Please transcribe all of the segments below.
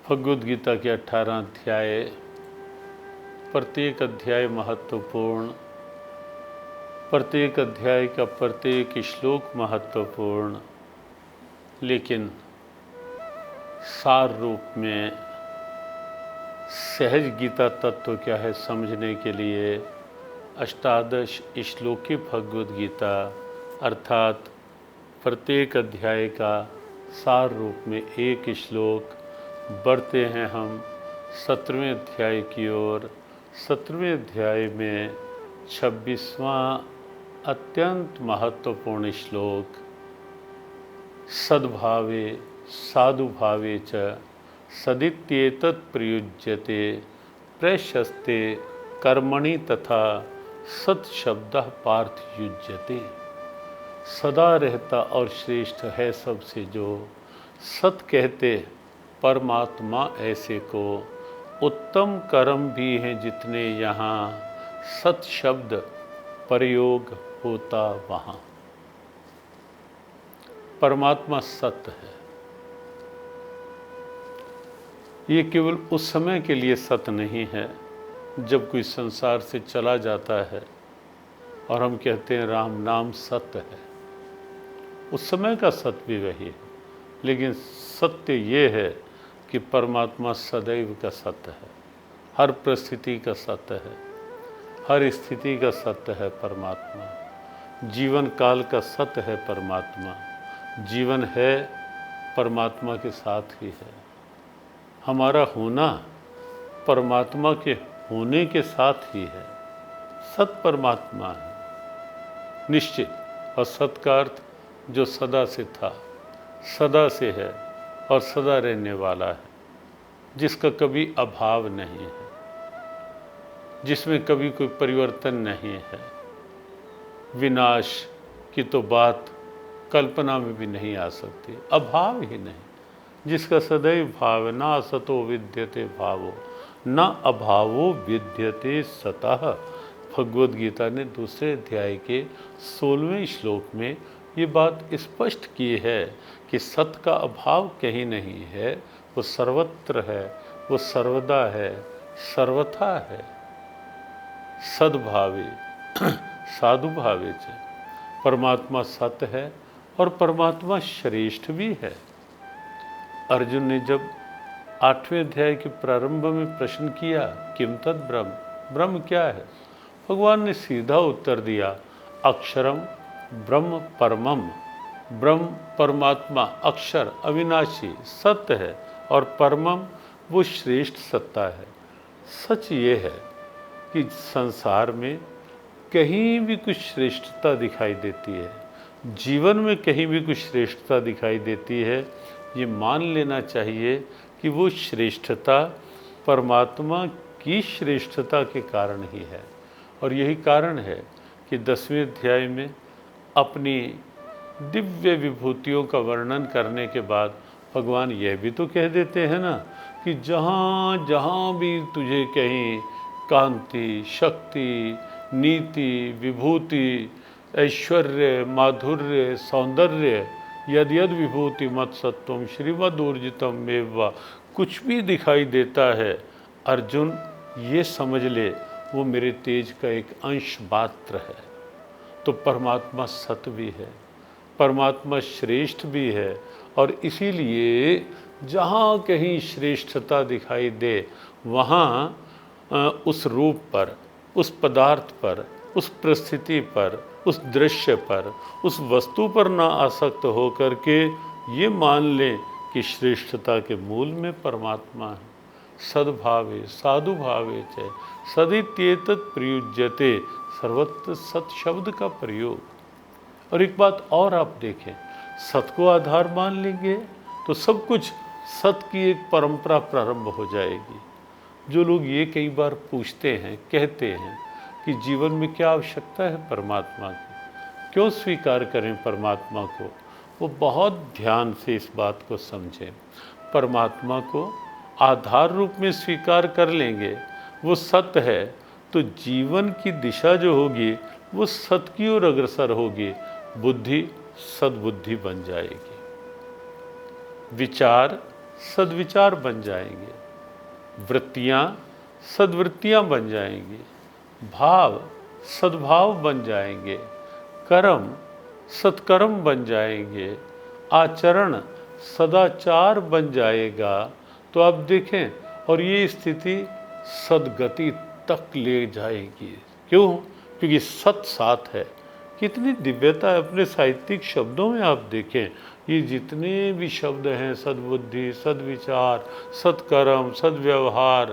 भगवद गीता के 18 अध्याय, प्रत्येक अध्याय महत्वपूर्ण, प्रत्येक अध्याय का प्रत्येक श्लोक महत्वपूर्ण, लेकिन सार रूप में सहज गीता तत्व क्या है समझने के लिए अष्टादश श्लोकी भगवद गीता अर्थात प्रत्येक अध्याय का सार रूप में एक श्लोक बढ़ते हैं हम 17वें अध्याय की ओर। 17वें अध्याय में 26वां अत्यंत महत्वपूर्ण श्लोक, सद्भावे साधुभावे च सदित्येतत् प्रयुज्यते प्रशस्ते कर्मणि तथा सत्शब्दः पार्थ युज्यते। सदा रहता और श्रेष्ठ है सबसे जो सत कहते परमात्मा ऐसे को, उत्तम कर्म भी हैं जितने यहाँ सत शब्द प्रयोग होता वहाँ। परमात्मा सत्य है। ये केवल उस समय के लिए सत्य नहीं है जब कोई संसार से चला जाता है और हम कहते हैं राम नाम सत्य है, उस समय का सत्य भी वही है। लेकिन सत्य ये है कि परमात्मा सदैव का सत्य है, हर परिस्थिति का सत्य है, हर स्थिति का सत्य है परमात्मा, जीवन काल का सत्य है परमात्मा। जीवन है परमात्मा के साथ ही है, हमारा होना परमात्मा के होने के साथ ही है। सत परमात्मा है निश्चित, और सत का अर्थ जो सदा से था, सदा से है और सदा रहने वाला है, जिसका कभी अभाव नहीं है, जिसमें कभी कोई परिवर्तन नहीं है। विनाश की तो बात कल्पना में भी नहीं आ सकती, अभाव ही नहीं, जिसका सदैव भाव, ना सतो विद्यते भावो न अभावो विद्यते सतः। भगवद गीता ने दूसरे अध्याय के 16वें श्लोक में ये बात स्पष्ट की है कि सत का अभाव कहीं नहीं है, वो सर्वत्र है, वो सर्वदा है, सर्वथा है। सद्भावे साधुभावे च, परमात्मा सत्य है और परमात्मा श्रेष्ठ भी है। अर्जुन ने जब 8वें अध्याय के प्रारंभ में प्रश्न किया किम तद ब्रह्म, ब्रह्म क्या है, भगवान ने सीधा उत्तर दिया अक्षरम ब्रह्म परमम। ब्रह्म परमात्मा अक्षर अविनाशी सत्य है और परमम वो श्रेष्ठ सत्ता है। सच ये है कि संसार में कहीं भी कुछ श्रेष्ठता दिखाई देती है, जीवन में कहीं भी कुछ श्रेष्ठता दिखाई देती है, ये मान लेना चाहिए कि वो श्रेष्ठता परमात्मा की श्रेष्ठता के कारण ही है। और यही कारण है कि 10वें अध्याय में अपनी दिव्य विभूतियों का वर्णन करने के बाद भगवान यह भी तो कह देते हैं ना कि जहाँ जहाँ भी तुझे कहीं कांति, शक्ति, नीति, विभूति, ऐश्वर्य, माधुर्य, सौंदर्य, यद यद विभूति मत सत्वम श्रीमदूर्जितम मेवा, कुछ भी दिखाई देता है, अर्जुन ये समझ ले वो मेरे तेज का एक अंश मात्र है। तो परमात्मा सत्य भी है, परमात्मा श्रेष्ठ भी है, और इसीलिए जहाँ कहीं श्रेष्ठता दिखाई दे वहाँ उस रूप पर, उस पदार्थ पर, उस परिस्थिति पर, उस दृश्य पर, उस वस्तु पर ना आसक्त हो करके ये मान लें कि श्रेष्ठता के मूल में परमात्मा है। सद्भावे साधुभावे च सदित्येतत् प्रयुज्यते, सर्वत्र सत शब्द का प्रयोग। और एक बात और आप देखें, सत को आधार मान लेंगे तो सब कुछ सत की एक परंपरा प्रारंभ हो जाएगी। जो लोग ये कई बार पूछते हैं, कहते हैं कि जीवन में क्या आवश्यकता है परमात्मा की, क्यों स्वीकार करें परमात्मा को, वो बहुत ध्यान से इस बात को समझें। परमात्मा को आधार रूप में स्वीकार कर लेंगे, वो सत्य है, तो जीवन की दिशा जो होगी वो सत्य की ओर अग्रसर होगी, बुद्धि सद्बुद्धि बन जाएगी। विचार सद्विचार बन जाएंगे, वृत्तियाँ सद्वृत्तियाँ बन जाएंगी, भाव सद्भाव बन जाएंगे, कर्म सत्कर्म बन जाएंगे, आचरण सदाचार बन जाएगा। तो आप देखें, और ये स्थिति सद्गति तक ले जाएगी। क्यों? क्योंकि सत साथ है। कितनी दिव्यता है अपने साहित्यिक शब्दों में। आप देखें, ये जितने भी शब्द हैं, सद्बुद्धि, सद्विचार, सत्कर्म, सद्व्यवहार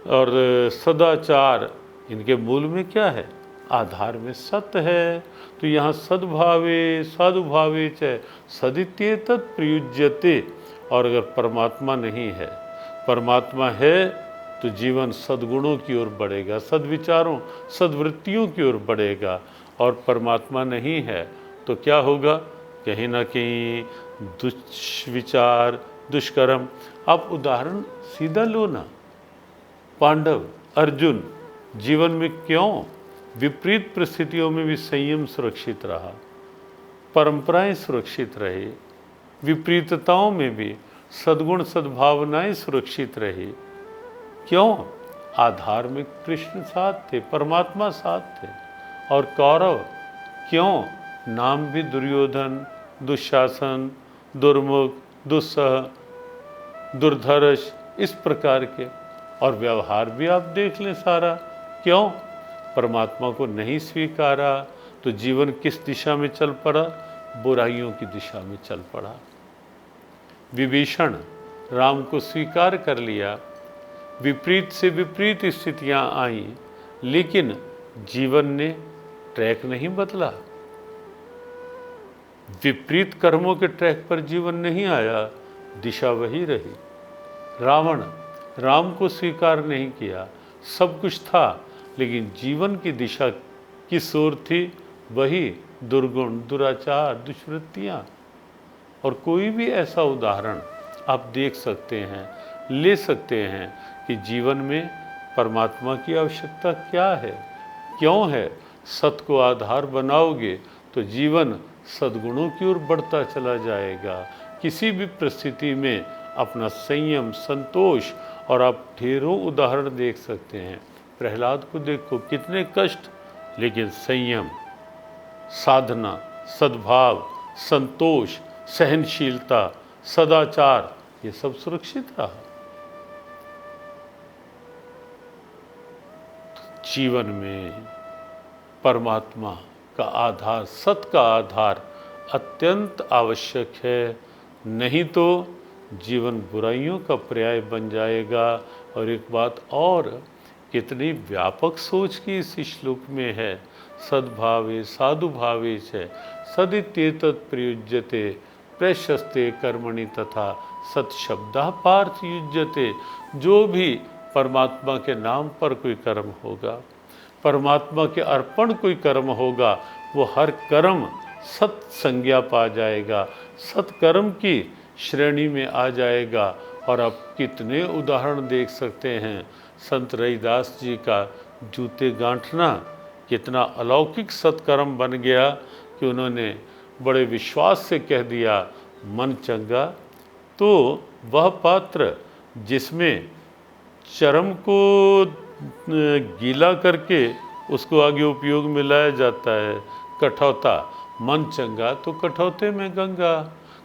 और सदाचार, इनके मूल में क्या है? आधार में सत्य है। तो यहाँ सद्भावे साधुभावे च सदित्येतत् प्रयुज्यते। और अगर परमात्मा नहीं है, परमात्मा है तो जीवन सद्गुणों की ओर बढ़ेगा, सद्विचारों सद्वृत्तियों की ओर बढ़ेगा। और परमात्मा नहीं है तो क्या होगा? कहीं ना कहीं दुष्विचार, दुष्कर्म। आप उदाहरण सीधा लो ना, पांडव, अर्जुन जीवन में क्यों विपरीत परिस्थितियों में भी संयम सुरक्षित रहा, परंपराएं सुरक्षित रही, विपरीतताओं में भी सद्गुण सद्भावनाएं सुरक्षित रही। क्यों? आधार में कृष्ण साथ थे, परमात्मा साथ थे। और कौरव क्यों? नाम भी दुर्योधन, दुशासन, दुर्मुख, दुस्सह, दुर्धर्ष, इस प्रकार के। और व्यवहार भी आप देख लें सारा। क्यों? परमात्मा को नहीं स्वीकारा तो जीवन किस दिशा में चल पड़ा? बुराइयों की दिशा में चल पड़ा। विभीषण राम को स्वीकार कर लिया, विपरीत से विपरीत स्थितियां आईं, लेकिन जीवन ने ट्रैक नहीं बदला। विपरीत कर्मों के ट्रैक पर जीवन नहीं आया, दिशा वही रही। रावण राम को स्वीकार नहीं किया, सब कुछ था, लेकिन जीवन की दिशा किस ओर थी? वही दुर्गुण, दुराचार, दुष्वृत्तियां। और कोई भी ऐसा उदाहरण आप देख सकते हैं, ले सकते हैं कि जीवन में परमात्मा की आवश्यकता क्या है, क्यों है। सत को आधार बनाओगे तो जीवन सद्गुणों की ओर बढ़ता चला जाएगा। किसी भी परिस्थिति में अपना संयम, संतोष, और आप ढेरों उदाहरण देख सकते हैं। प्रहलाद को देखो, कितने कष्ट, लेकिन संयम, साधना, सद्भाव, संतोष, सहनशीलता, सदाचार, ये सब सुरक्षित रहा। जीवन में परमात्मा का आधार, सत का आधार अत्यंत आवश्यक है, नहीं तो जीवन बुराइयों का पर्याय बन जाएगा। और एक बात और, कितनी व्यापक सोच की इस श्लोक में है। सद्भावे साधुभावे च सदित्येतत् प्रयुज्यते प्रशस्ते कर्मणि तथा सत्शब्दा पार्थ युज्यते। जो भी परमात्मा के नाम पर कोई कर्म होगा, परमात्मा के अर्पण कोई कर्म होगा, वो हर कर्म सत संज्ञा पा जाएगा, सत्कर्म की श्रेणी में आ जाएगा। और आप कितने उदाहरण देख सकते हैं। संत रविदास जी का जूते गांठना कितना अलौकिक सत्कर्म बन गया कि उन्होंने बड़े विश्वास से कह दिया, मन चंगा। तो वह पात्र जिसमें चर्म को गीला करके उसको आगे उपयोग में लाया जाता है, कठौता, मन चंगा तो कठौते में गंगा।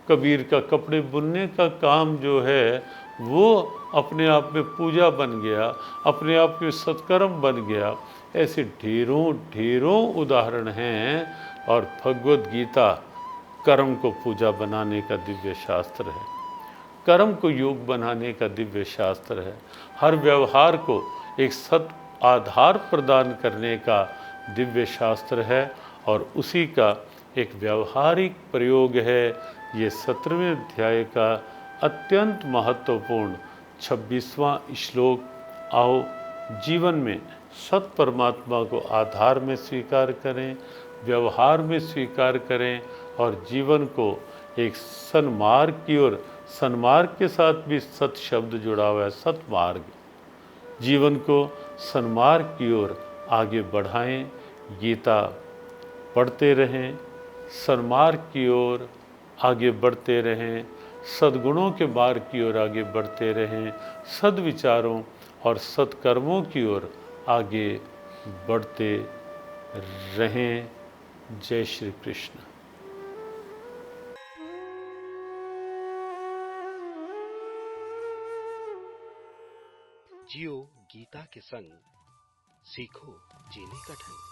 कबीर का कपड़े बुनने का काम जो है वो अपने आप में पूजा बन गया, अपने आप में सत्कर्म बन गया। ऐसे ढेरों ढेरों उदाहरण हैं। और भगवद गीता कर्म को पूजा बनाने का दिव्य शास्त्र है, कर्म को योग बनाने का दिव्य शास्त्र है, हर व्यवहार को एक सत आधार प्रदान करने का दिव्य शास्त्र है। और उसी का एक व्यावहारिक प्रयोग है ये 17वें अध्याय का अत्यंत महत्वपूर्ण 26वां श्लोक। आओ जीवन में सत परमात्मा को आधार में स्वीकार करें, व्यवहार में स्वीकार करें, और जीवन को एक सन्मार्ग की ओर, सन्मार्ग के साथ भी सत शब्द जुड़ा हुआ है, सतमार्ग, जीवन को सन्मार्ग की ओर आगे बढ़ाएं। गीता पढ़ते रहें, सन्मार्ग की ओर आगे बढ़ते रहें, सद्गुणों के मार्ग की ओर आगे बढ़ते रहें, सद्विचारों और सत्कर्मों की ओर आगे बढ़ते रहें। जय श्री कृष्ण। जियो गीता के संग, सीखो जीने का ढंग।